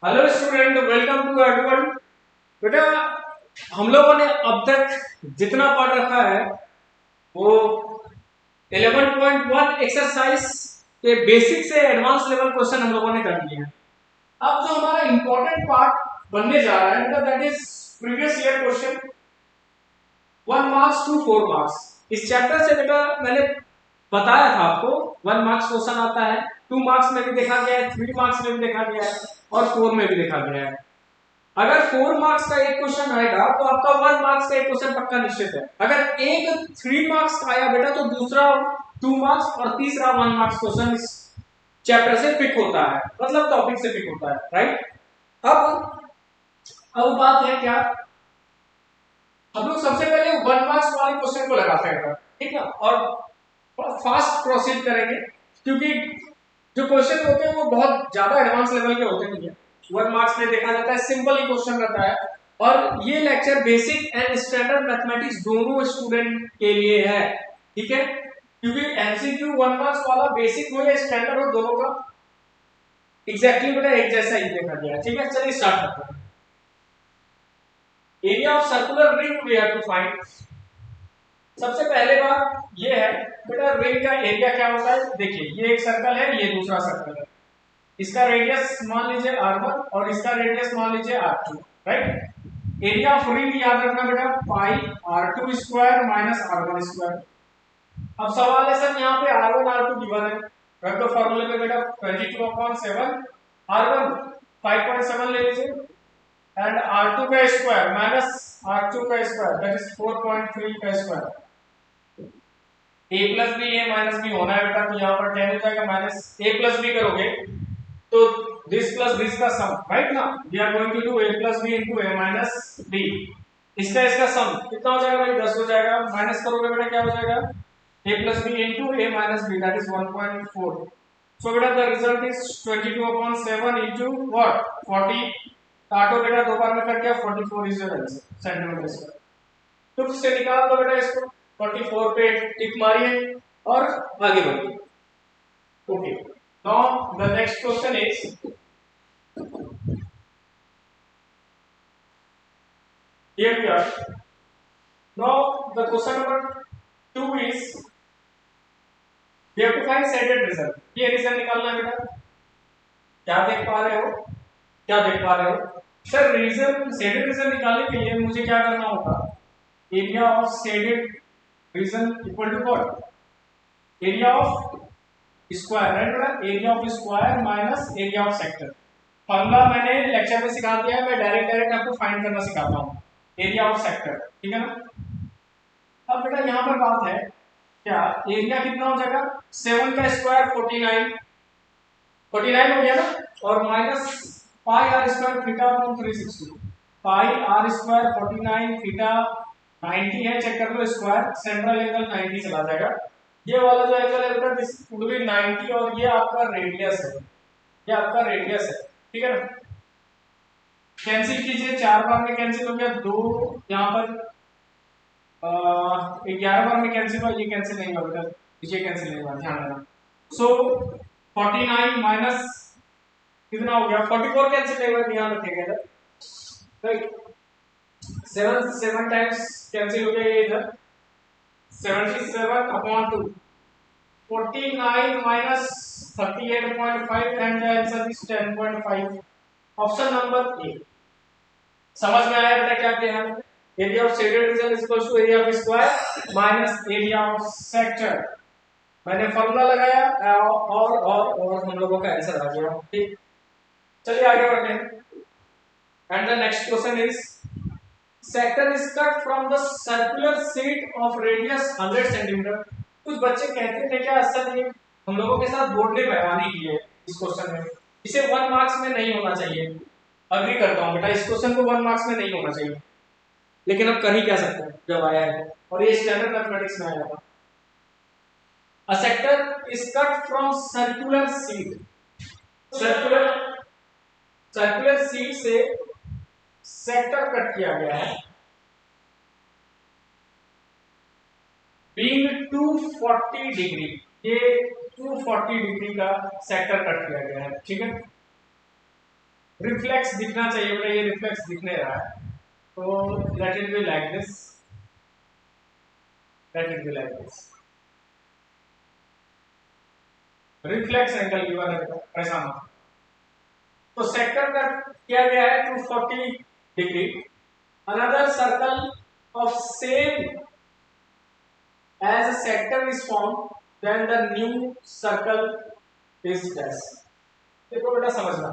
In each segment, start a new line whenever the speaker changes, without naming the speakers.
Hello student, welcome to Edward. बेटा, हम लोगों ने अब तक जितना पढ़ रखा है वो 11.1 एक्सरसाइज के बेसिक से एडवांस लेवल क्वेश्चन हम लोगों ने कर लिए हैं। अब जो हमारा इंपॉर्टेंट पार्ट बनने जा रहा है बेटा, that is previous year question 1 marks to 4 marks. इस चैप्टर से बेटा मैंने बताया था आपको 1 मार्क्स क्वेश्चन आता है, 2 मार्क्स में भी देखा गया है, 3 मार्क्स में भी देखा गया है और 4 में भी देखा गया है। अगर 4 मार्क्स का एक क्वेश्चन आएगा तो आपका 1 मार्क्स का एक क्वेश्चन पक्का निश्चित है। अगर एक 3 मार्क्स का आया बेटा तो दूसरा 2 मार्क्स और तीसरा 1 मार्क्स क्वेश्चन इस चैप्टर से पिक होता है, मतलब टॉपिक से पिक होता है, राइट। अब बात है क्या, हम लोग सबसे पहले 1 मार्क्स वाले क्वेश्चन को लगाते हैं, ठीक है, और फास्ट प्रोसीड करेंगे क्योंकि जो क्वेश्चन होते हैं वो बहुत ज्यादा एडवांस लेवल के होते नहीं है। 1 मार्क्स में देखा जाता है सिंपल ही क्वेश्चन रहता है। और ये lecture basic and standard mathematics दोनों स्टूडेंट के लिए है, ठीक है, क्योंकि एमसीक्यू 1 मार्क्स वाला बेसिक हो या स्टैंडर्ड हो, दोनों का एग्जैक्टली बेटा एक जैसा ही देखा गया है। ठीक है, चलिए स्टार्ट करते हैं। Area of circular ring we have to find. सबसे पहले बात ये है बेटा, रिंग का एरिया क्या होता है। देखिए, ये एक सर्कल है, ये दूसरा सर्कल है, इसका रेडियस मान लीजिए r1 और इसका रेडियस मान लीजिए r2, right. Area of ring याद रखना बेटा, पाई r2 square minus r1 square. अब सवाल है सर यहाँ पे r1 r2 गिवन है, रख दो फॉर्मूले में बेटा, 22/7 r1 5.7 ले लीजिए एंड r2 का स्क्वायर माइनस r2 का स्क्वायर, दैट इज 4.3 का square. a plus b a minus b होना है बेटा, तो यहाँ पर 10 हो जाएगा, माइनस a प्लस बी करोगे तो this plus this का सम, राइट ना। we are going to do a plus b into a minus b। इसका सम कितना हो जाएगा भाई, 10 हो जाएगा। माइनस करोगे बेटा क्या हो जाएगा, a plus b into a minus b, that is 1.4। so बेटा the result is 22/7 into what 40। काटो बेटा, दो बार में कट गया, 44 is your answer, centimetre square. तो उससे निकाल दो बेटा इसको, 44 पे टिक मारिए और आगे बढ़िए। Okay, now the next question is, here we are। now the question number 2 is we have to find shaded region। ये रीजन निकालना है बेटा। क्या देख पा रहे हो, क्या देख पा रहे हो सर, रीजन शेडेड रीजन निकालने के लिए मुझे क्या करना होगा, area of shaded region equal to what, area of square, right बेटा, area of square minus area of sector. Formula मैंने लेक्चर में सिखा दिया है, मैं डायरेक्ट आपको फाइंड करना सिखाता हूँ, एरिया ऑफ सेक्टर, ठीक है ना। अब बेटा यहाँ पर बात है क्या, एरिया कितना हो जाएगा, 7 का स्क्वायर 49, 49 हो गया ना, और minus pi r square theta upon 360, pi r square 49 theta 90 है, चेक कर लो स्क्वायर, सेंट्रल एंगल 90 चला जाएगा। ये वाला जो एंगल है बेटा दिस वुड बी 90 और ये आपका रेडियस है, ये आपका रेडियस है, ठीक है ना। कैंसिल कीजिए, 4 बार में कैंसिल हो गया, 2 यहाँ पर 11 बार में कैंसिल हुआ, ये कैंसिल नहीं हुआ बेटा, ये कैंसिल नहीं हुआ, ध्यान देना। सो 49 माइनस कितना हो गया, 44 कैंसिल नहीं हुआ, ध्यान रखिएगा इधर, राइट। 7 टाइम्स कैंसिल हो गया ये इधर, 77/2, 49 minus 38.5 and the answer is 10.5, option number a. समझ में आया बेटा क्या किया है, area of shaded region is equal to area of square minus area of sector. मैंने फॉर्मूला लगाया और हम लोगों का आंसर आ गया, ठीक। चलिए आगे बढ़ते हैं and the next question is, sector is cut from the circular sheet of radius 100 centimetre. कुछ बच्चे कहते थे क्या, असल ये हम लोगों के साथ बोर्ड ने बेईमानी की है इस क्वेश्चन में, इसे 1 मार्क्स में नहीं होना चाहिए। अग्री करता हूं बेटा, इस क्वेश्चन को 1 मार्क्स में नहीं होना चाहिए, लेकिन अब कर ही क्या सकते हैं जब आया है, और ये स्टैंडर्ड मैथमेटिक्स में आया था। A sector is cut from circular sheet, circular circular sheet से सेक्टर कट किया गया है, बीइंग 240 डिग्री, ये 240 डिग्री का सेक्टर कट किया गया है, ठीक है। रिफ्लेक्स दिखना चाहिए बेटा, ये रिफ्लेक्स दिख नहीं रहा है, तो let it be like this, let it be like this. Reflex angle given है ऐसा ना, तो सेक्टर का किया गया है 240 degree. Another circle of same as a sector is formed then the new circle is dash। देखो बेटा समझना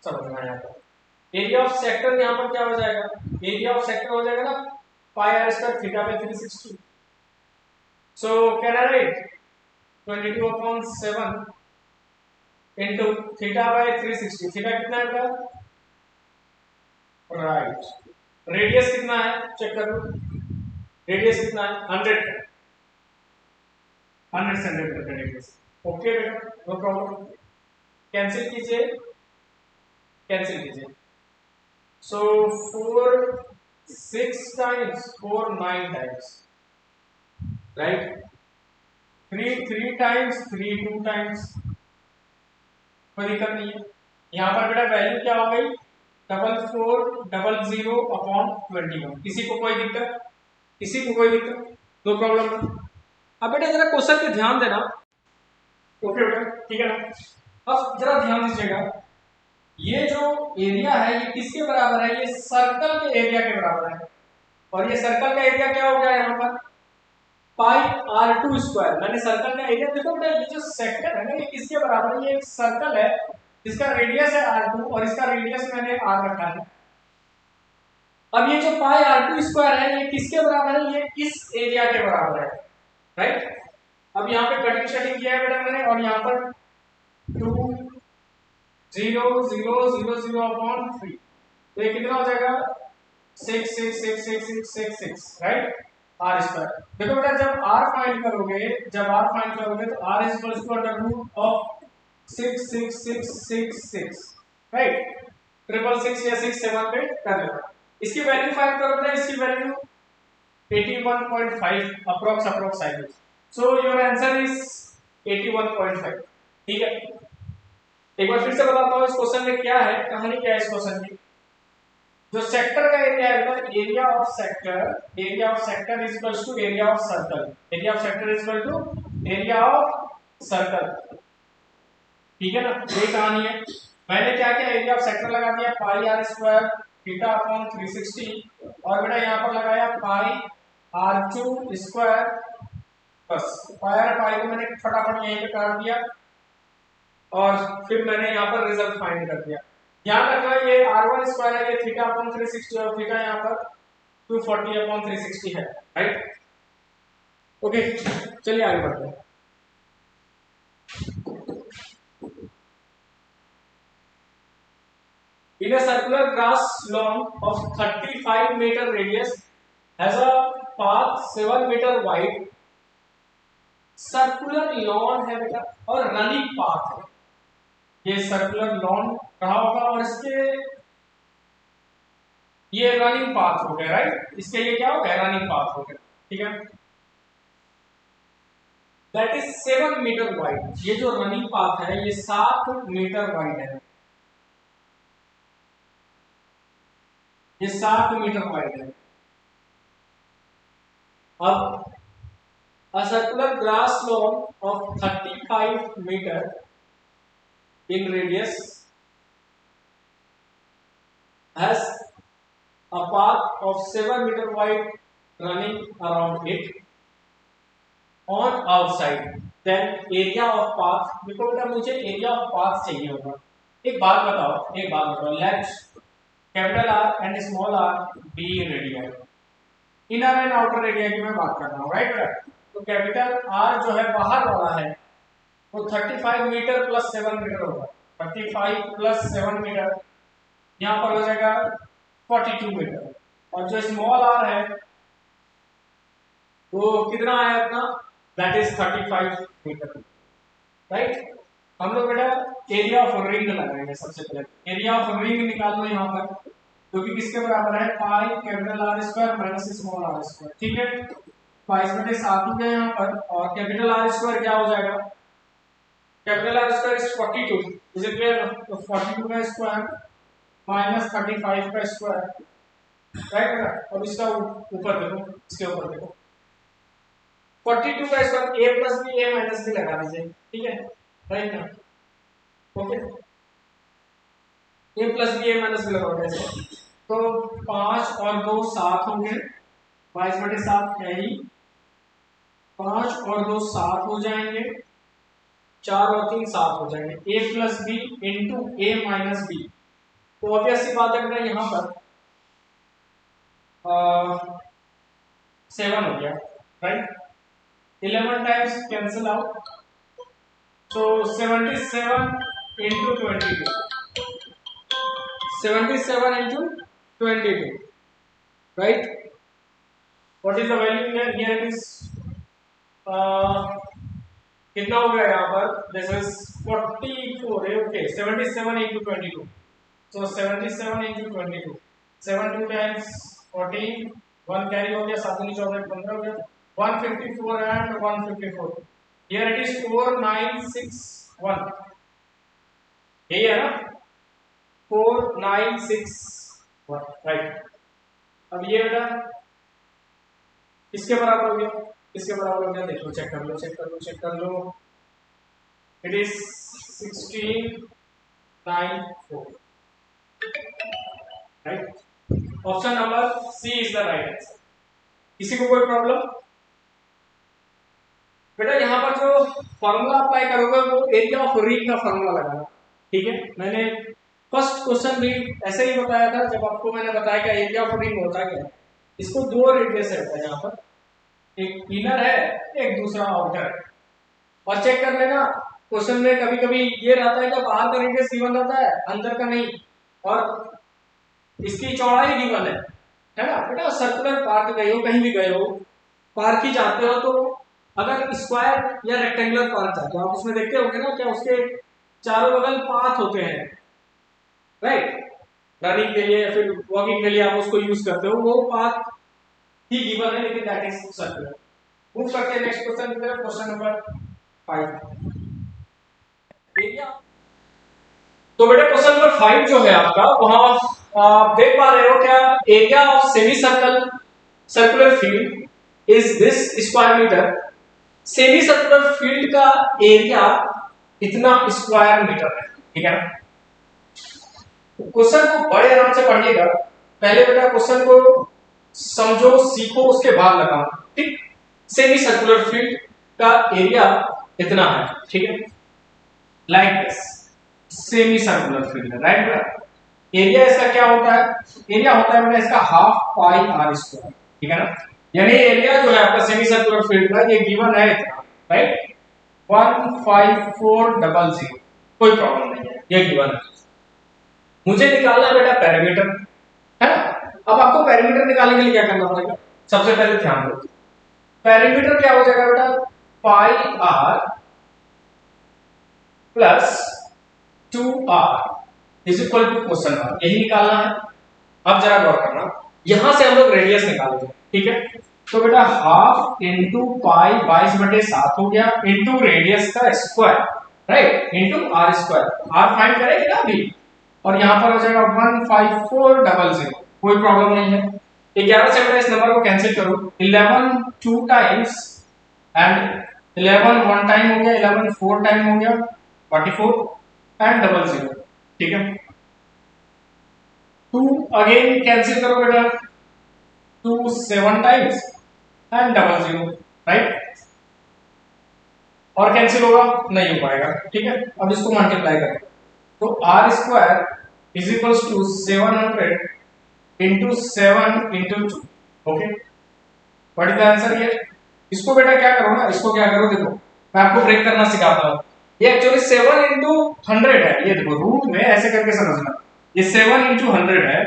यहाँ पर एरिया ऑफ सेक्टर यहाँ पर क्या हो जाएगा, एरिया ऑफ सेक्टर हो जाएगा ना pi r square theta by 360। So can I write 22/7 into theta by 360। Theta कितना है बेटा, राइट। रेडियस कितना है चेक कर लो, रेडियस कितना है 100 सेंटीमीटर का रेडियस। ओके बेटा नो प्रॉब्लम, कैंसिल कीजिए, कैंसिल कीजिए। सो 4 6 times 4 9 times, right. 3 times 3 2 times, कोई दिक्कत नहीं है। यहाँ पर बेटा वैल्यू क्या हो गई 4400/21। किसी को कोई दिक्कत, किसी को कोई दिक्कत, नो प्रॉब्लम। अब बेटा जरा क्वेश्चन पे ध्यान देना, ओके बेटा ठीक है ना। अब जरा ध्यान दीजिएगा, ये जो एरिया है ये किसके बराबर है, ये सर्कल के एरिया के बराबर है। और ये सर्कल का एरिया क्या हो गया यहाँ पर पाई r2 स्क्वायर। मैंने सर्कल का एरिया देखो बेटा, ये जो सेक्टर है ना ये किसके बराबर है, ये एक सर्कल है जिसका रेडियस है r2 और इसका रेडियस मैंने r रखा है। अब ये जो पाई r2 स्क्वायर है ये किसके बराबर है, ये इस एरिया के बराबर है, राइट। अब यहाँ पे कटिंग शटिंग किया है बेटा मैंने, और यहाँ पर 2 0 0 0 0/3, तो ये कितना हो जाएगा 6 6 6 6 6 6 6, राइट आर स्क्वायर। देखो बेटा जब r फाइंड करोगे, जब r फाइंड करोगे तो r is equal to under root of 6 6 6 6 6, right. 666 या 6 7 पे कर लेना। इसकी वैल्यू फाइंड करो बेटा, इसकी value 81.5 approx I guess. So your answer is 81.5, ठीक है। एक बार फिर से बताता हूँ इस क्वेश्चन में क्या है, कहानी क्या है इस क्वेश्चन की। जो सेक्टर का एरिया है area of sector is equal to area of circle, area of sector is equal to area of circle, ठीक है ना। ये कहानी है। मैंने क्या किया, एरिया ऑफ सेक्टर लगा दिया पाई आर स्क्वायर थीटा अपॉन 360, और बेटा यहाँ पर लगाया पाई r2 स्क्वायर, बस पाई को मैंने फटाफट यहीं पे काट दिया और फिर मैंने यहाँ पर रिजल्ट फाइंड कर दिया। ध्यान रखना ये r1 स्क्वायर है, ये थीटा अपॉन 360 और थीटा यहाँ पर 240/360 है, राइट। ओके चलिए आगे बढ़ते हैं। In a circular grass lawn of 35 meter radius has a path 7 meter wide। Circular lawn है बेटा और रनिंग पाथ है, ये सर्कुलर लॉन रहा होगा और इसके ये रनिंग पाथ हो गया, राइट। इसके ये क्या हो गया रनिंग पाथ हो गया, ठीक है। दैट इज 7 मीटर वाइड, ये जो रनिंग पाथ है ये 7 मीटर वाइड है, ये 7 मीटर वाइड है। अब a circular grass lawn of 35 meter in radius has a path of 7 meter wide running around it on outside, then area of path। देखो बेटा मुझे एरिया ऑफ पाथ चाहिए होगा। एक बात बताओ, let capital R and small r be radius, inner and outer area की मैं बात कर रहा हूँ, राइट बेटा। तो कैपिटल R जो है बाहर वाला है वो 35 मीटर प्लस 7 मीटर होगा, 35 प्लस 7 मीटर यहाँ पर हो जाएगा 42 मीटर, और जो स्मॉल r है वो कितना है अपना, दैट इज 35 मीटर, राइट। हम लोग बेटा एरिया ऑफ रिंग लगाएंगे सबसे पहले। एरिया ऑफ रिंग निकालो यहाँ पर, क्योंकि किसके बराबर है pi capital R square minus small r square, ठीक है। 22/7 हो गया यहाँ पर, और कैपिटल R स्क्वायर क्या हो जाएगा, capital R square is 42, is it clear. तो 42 का स्क्वायर माइनस 35 का स्क्वायर, राइट। अब इसका ऊपर देखो, इसके ऊपर देखो 42 का square, a plus b a minus b लगा दीजिए, ठीक है, राइट ना, okay. a plus b a minus b लगाओगे ऐसे, तो 5 और 2 7 होंगे, 22/7 है ही, 5 और 2 7 हो जाएंगे, 4 और 3 7 हो जाएंगे, a plus b into a minus b. तो ऑब्वियस सी बात है बेटा यहाँ पर 7 हो गया, राइट। 11 टाइम्स कैंसिल आउट, तो 77 into 22, 77 into 22, right. What is the value here? Here is कितना हो गया यहाँ पर, दिस इज 44 है, okay. 77 into 22, so 77 into 22, 7 2 times 14, 1 carry हो गया, 7 दूनी 14 15 हो गया, 154 and 154, here it is 4961, यही है ना, 4961, राइट। अब ये बेटा इसके बराबर हो गया, इसके बराबर हो गया, देख लो, चेक कर लो, चेक कर लो, चेक कर लो, it is 1694, right. Option number c is the right answer. किसी को कोई प्रॉब्लम? बेटा यहाँ पर जो फॉर्मूला अप्लाई करोगे वो एरिया ऑफ रिंग का फॉर्मूला लगाना, ठीक है। मैंने फर्स्ट क्वेश्चन भी ऐसे ही बताया था, जब आपको मैंने बताया कि एरिया ऑफ रिंग होता क्या है। इसको दो रेडियस है यहाँ पर, एक इनर है, एक दूसरा आउटर है, और चेक कर लेना क्वेश्चन में कभी कभी ये रहता है कि बाहर का रेडियस गिवन रहता है, अंदर का नहीं, और इसकी चौड़ाई गिवन है ना बेटा। सर्कुलर पार्क गए हो, कहीं भी गए हो, पार्क ही जाते हो, तो अगर स्क्वायर या रेक्टेंगुलर पार्क जाते हो, आप उसमें देखते होंगे ना क्या उसके चारों बगल पाथ होते हैं, राइट। रनिंग के लिए या फिर वॉकिंग के लिए आप उसको यूज करते हो, वो पाथ ही गिवन है, लेकिन दैट इज सर्कुलर। मूव करते हैं नेक्स्ट क्वेश्चन की तरफ, क्वेश्चन नंबर 5। तो बेटा क्वेश्चन नंबर 5 जो है आपका, वहां आप देख पा रहे हो क्या, area of semi circle circular field is this square metre. Semi circular field का एरिया इतना स्क्वायर मीटर है, ठीक है ना। क्वेश्चन को बड़े आराम से पढ़िएगा, पहले बेटा क्वेश्चन को समझो, सीखो, उसके बाद लगाओ, ठीक। सेमी सर्कुलर फील्ड का एरिया इतना है, ठीक है, like this semi circular field है, राइट बेटा। एरिया इसका क्या होता है? एरिया होता है बेटा इसका हाफ पाई आर स्क्वायर, ठीक है ना। यानी एरिया जो है आपका सेमी सर्कुलर फील्ड का, ये गिवन है इतना, राइट, 15400, कोई प्रॉब्लम नहीं है, ये गिवन है। मुझे निकालना है बेटा पैरामीटर, है ना। अब आपको पैरामीटर निकालने के लिए क्या करना पड़ेगा? सबसे पहले ध्यान दो, पैरामीटर क्या हो जाएगा बेटा, pi r plus 2r is equal to question mark, यही निकालना है। अब जरा गौर करना, यहां से हम लोग रेडियस निकालेंगे, ठीक है। तो बेटा हाफ इंटू पाई 22/7 हो गया, इंटू रेडियस का square, right, into r square, r find करेंगे ना अभी, और यहां पर हो जाएगा 15400, कोई प्रॉब्लम नहीं है। 11 से बेटा इस नंबर को कैंसिल करो, 11 2 टाइम्स एंड 11 1 टाइम हो गया, 11 4 टाइम हो गया, 44 एंड 00, ठीक है। 2 अगेन कैंसिल करो बेटा, 2 7 टाइम्स एंड 00, राइट। और कैंसिल होगा? नहीं हो पाएगा, ठीक है। अब इसको मल्टीप्लाई करें, तो r square is equals to 700 into 7 into 2, okay. What is the answer here? इसको बेटा क्या करो ना, इसको क्या करो, देखो मैं आपको ब्रेक करना सिखाता हूं। ये एक्चुअली 7 इंटू 100 है, ये देखो रूट में ऐसे करके समझना, ये 7 इंटू 100 है,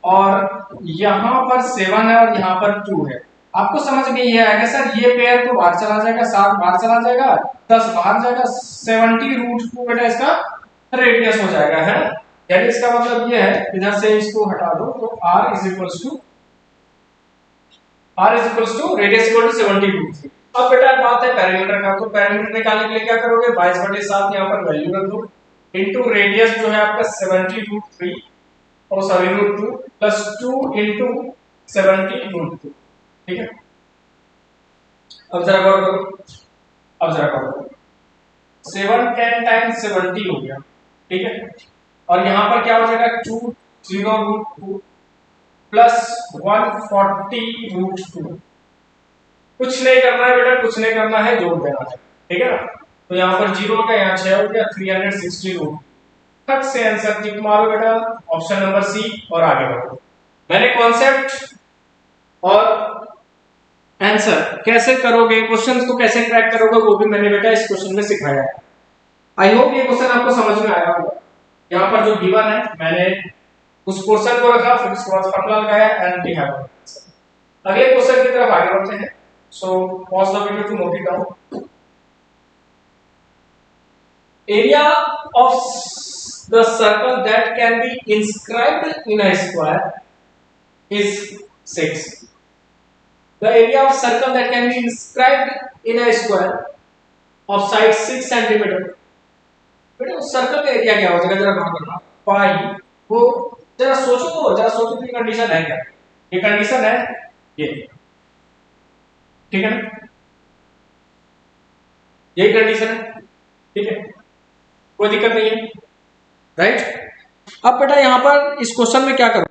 और यहां पर 7 है और यहां पर 2 है। आपको समझ में ये आएगा सर, ये पेयर तो बाहर चला जाएगा, 7 बाहर चला जाएगा, 10 बाहर जाएगा, 70 रूट 2 बेटा इसका रेडियस हो जाएगा, है ना। यानी इसका मतलब ये है, इधर से इसको हटा दो, तो r is equals to radius equal to 70 root 3। अब बेटा बात है पैरामीटर का, तो पैरामीटर निकालने के लिए क्या करोगे, 22/7 यहां पर वैल्यू रख दो, इनटू रेडियस जो है आपका 70 रूट 3, और सॉरी √2 प्लस 2 इंटू 70 √2। ठीक है, अब जरा गौर करो, अब जरा गौर करो, 7 10 टाइम्स 70 हो गया। ठीक है, और यहां पर क्या हो जाएगा 2 0 √2 प्लस 140 √2। कुछ नहीं करना है बेटा, कुछ नहीं करना है, जोड़ देना है। ठीक है ना, तो यहाँ पर 0 हो गया, यहाँ 6 हो गया, 360 √2। फट से आंसर टिक मारो बेटा, ऑप्शन नंबर सी, और आगे बढ़ो। मैंने कॉन्सेप्ट और आंसर कैसे करोगे, क्वेश्चंस को कैसे क्रैक करोगे, वो भी मैंने बेटा इस क्वेश्चन में सिखाया है। आई होप ये क्वेश्चन आपको समझ में आया होगा। यहाँ पर जो गिवन है मैंने उस पोर्शन को रखा, फिर उसके बाद फॉर्मूला लगाया एंड वी हैव आंसर। अगले क्वेश्चन की तरफ आगे बढ़ते हैं। So pause the video to note it down. Area of the circle that can be inscribed in a square is 6। The area of circle that can be inscribed in a square of side 6 centimeter। बेटा उस circle का area क्या हो जाएगा, जरा note करना। पाई, वो जरा सोचो तो, जरा सोचो तो, ये कंडीशन है क्या? ये कंडीशन है ये, ठीक है ना, यही कंडीशन है। ठीक है, कोई दिक्कत नहीं है, राइट। अब बेटा यहां पर इस क्वेश्चन में क्या करो,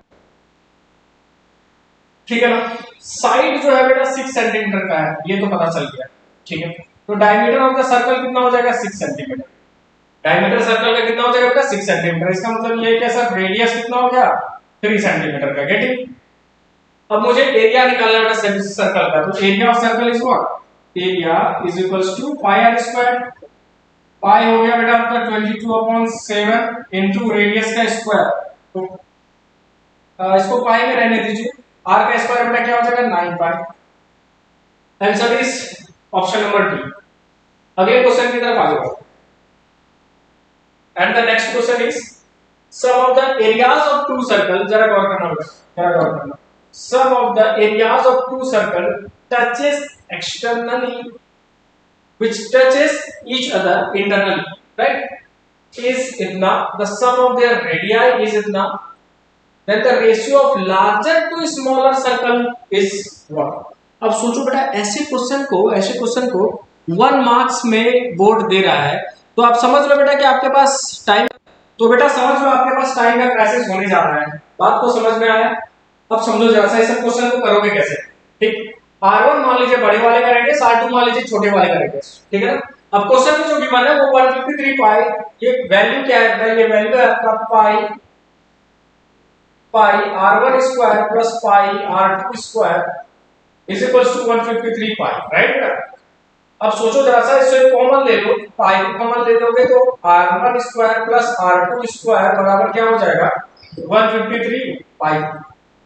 ठीक है ना, साइड जो है बेटा 6 सेंटीमीटर का है, ये तो पता चल गया। ठीक है, तो डायमीटर ऑफ द सर्कल कितना हो जाएगा 6 सेंटीमीटर। डायमीटर सर्कल का कितना हो जाएगा बेटा 6 सेंटीमीटर। इसका मतलब ये क्या सर, रेडियस कितना हो गया 3 सेंटीमीटर का। गेटिंग। अब मुझे एरिया निकालना है बेटा सर्कल का, तो area of circle is what, area is equals to pi r square. Pi हो गया बेटा आपका 22/7 इनटू रेडियस का स्क्वायर। तो इसको पाई में रहने दीजिए, r का स्क्वायर बेटा क्या हो जाएगा 9 pi. Answer is option number d. अगले क्वेश्चन की तरफ आगे बढ़ो। And the next question is sum of the areas of two circle, जरा गौर करना बेटा, जरा गौर करना। Sum of the areas of two circle touches externally which touches each other internally, right, is itna, the sum of their radii is itna, then the ratio of larger to smaller circle is what। अब सोचो बेटा ऐसे question को 1 marks में board दे रहा है, तो आप समझ लो बेटा कि आपके पास टाइम, तो बेटा समझ लो आपके पास टाइम का क्राइसिस होने जा रहा है। बात तो समझ में आया। अब समझो जरा सा इस क्वेश्चन को करोगे कैसे। ठीक, R1 मान लीजिए बड़े वाले का रेडियस, R2 मान लीजिए छोटे वाले का रेडियस। ठीक है ना, अब क्वेश्चन में जो गिवन है वो 153 पाई, ये वैल्यू क्या है, ये वैल्यू है आपका pi R1 square plus pi R2 square is equals to 153 pi, right. अब सोचो जरा सा, इससे कॉमन ले लो, पाई को कॉमन ले लोगे तो R1 square plus R2 square बराबर क्या हो जाएगा 153 पाई।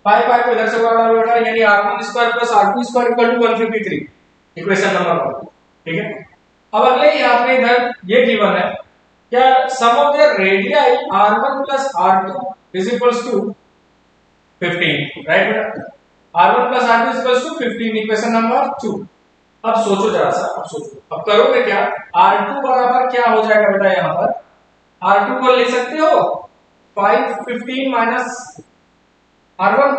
पाई पाई को इधर से उड़ा डालो बेटा, यानी R1 square plus R2 square equal to 153, equation number 1। ठीक है, अब अगले ही आपने इधर ये गिवन है क्या, sum of the radius R1 plus R2 is equals to 15, right बेटा। R1 plus R2 is equals to 15, equation number 2। अब सोचो जरा सा, अब सोचो, अब करोगे क्या, R2 बराबर क्या हो जाएगा बेटा, यहां पर R2 को ले सकते हो 515 माइनस R1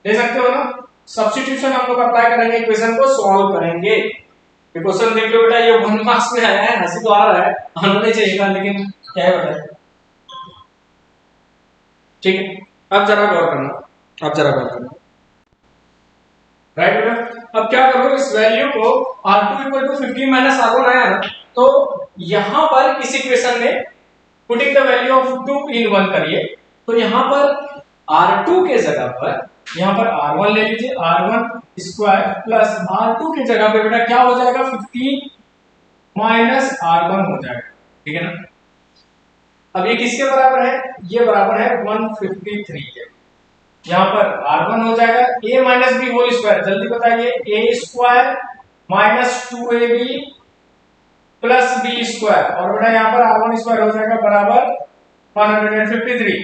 ले सकते हो ना। सब्स्टिट्यूशन हम लोग अप्लाई करेंगे, इक्वेशन को सॉल्व करेंगे। ये क्वेश्चन देख लो बेटा, ये 1 मार्क्स में आया है, हंसी तो आ रहा है, आना नहीं चाहिए था, लेकिन क्या है बेटा। ठीक है, अब जरा गौर करना, अब जरा गौर करना, राइट बेटा। अब क्या करो, इस वैल्यू को R2 equal to 15 minus R1 आया ना, तो यहां पर इस इक्वेशन में पुटिंग द वैल्यू ऑफ 2 इन 1 करिए, तो यहां पर R2 के जगह पर यहां पर R1 ले लीजिए, R1 स्क्वायर प्लस R2 की जगह पे बेटा क्या हो जाएगा 15 माइनस R1 हो जाएगा। ठीक है ना, अब ये किसके बराबर है, ये बराबर है 153 के। यहां पर R1 हो जाएगा a minus b whole square, जल्दी बताइए, a square minus 2ab plus b square, और बेटा यहां पर R1 स्क्वायर हो जाएगा बराबर 153।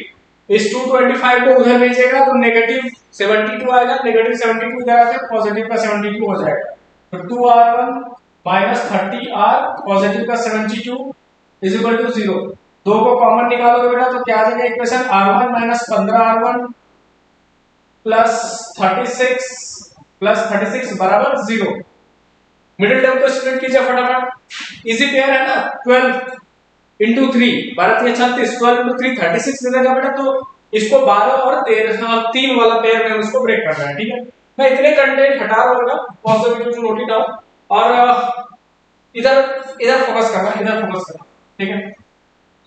इस 225 को उधर भेजिएगा तो नेगेटिव 72 आएगा, नेगेटिव 72 इधर आके पॉजिटिव का 72 हो जाएगा, तो 2R1 माइनस 30R पॉजिटिव का 72 इज इक्वल टू 0। दो को कॉमन निकालोगे बेटा तो क्या आ जाएगा equation r1 minus 15r1 plus 36 बराबर 0। मिडिल टर्म को स्प्लिट कीजिए फटाफट, इजी पेयर है ना, 12 इंटू 3 12 3 36, 12 इंटू 3 36 दे देगा बेटा। तो इसको 12 और 13 3 वाला पेयर में उसको ब्रेक करना है, ठीक है। मैं इतने कंटेंट हटा रहा हूँ, positive to note it down, और इधर इधर फोकस करना, इधर फोकस करना, ठीक है,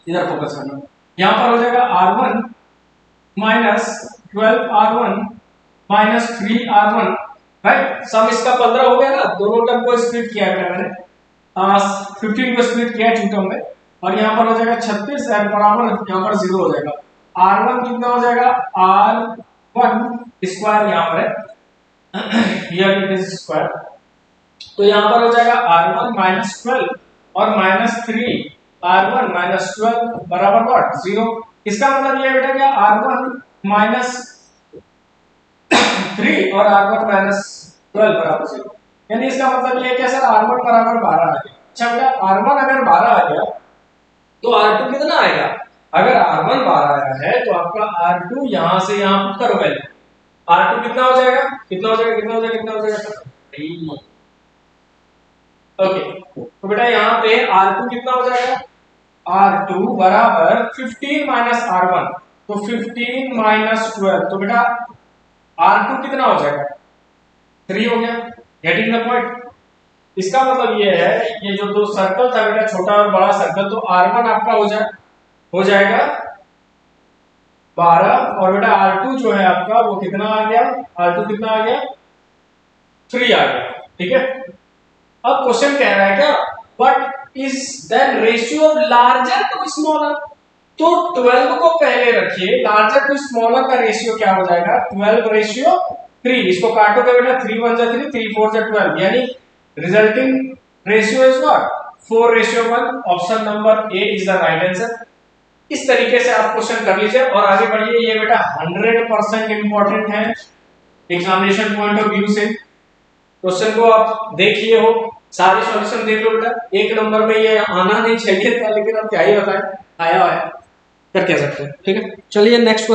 इधर फोकस करना। यहां पर हो जाएगा r1 minus 12r1 minus 3r1, right. सम इसका 15 हो गया ना, दोनों टर्म को स्प्लिट किया है मैंने, 15 को स्प्लिट किया है 2 टर्म में, और यहां पर हो जाएगा 36 और बराबर यहां पर 0 हो जाएगा। r1 कितना हो जाएगा, r1 स्क्वायर यहां पर है, हियर इट इज स्क्वायर, तो यहां पर हो जाएगा r1 माइनस 12 और माइनस 3 r1 माइनस 12 बराबर व्हाट, 0। इसका मतलब ये है बेटा क्या, r1 माइनस 3 और r1 माइनस 12 बराबर 0, यानी इसका मतलब ये है क्या सर, r1 बराबर 12 आ गया। अच्छा बेटा, r1 अगर 12 आ गया तो r2 कितना आएगा, अगर r1 12 आया है तो आपका r2 यहां से यहां पुट करो पहले, r2 कितना हो जाएगा, कितना हो जाएगा, कितना हो जाएगा, कितना हो जाएगा, ओके। तो बेटा यहाँ पे r2 कितना हो जाएगा, r2 बराबर 15 माइनस r1, तो 15 माइनस 12, तो बेटा r2 कितना हो जाएगा, 3 हो गया। Getting the point. इसका मतलब ये है, ये जो दो सर्कल था बेटा, छोटा और बड़ा सर्कल, तो r1 आपका हो जाएगा 12, और बेटा r2 जो है आपका वो कितना आ गया, r2 कितना आ गया, 3 आ गया, ठीक है। अब क्वेश्चन कह रहा है क्या, what is then ratio of larger to smaller, तो 12 को पहले रखिए, लार्जर टू स्मॉलर का रेशियो क्या हो जाएगा, 12 रेशियो 3, इसको काटोगे बेटा 3 1 जा 3, 3 4 जा 12, यानी resulting ratio is what, 4 ratio 1, option number A is the right answer. इस तरीके से आप क्वेश्चन कर लीजिए और आगे बढ़िए। ये बेटा 100% इंपॉर्टेंट है एग्जामिनेशन पॉइंट ऑफ व्यू से। क्वेश्चन को आप देखिए हो, सारे सॉल्यूशन देख लो बेटा, एक नंबर में ये आना नहीं चाहिए था, लेकिन अब क्या ही बताएं, आया है, कर क्या सकते हैं, ठीक है। चलिए नेक्स्ट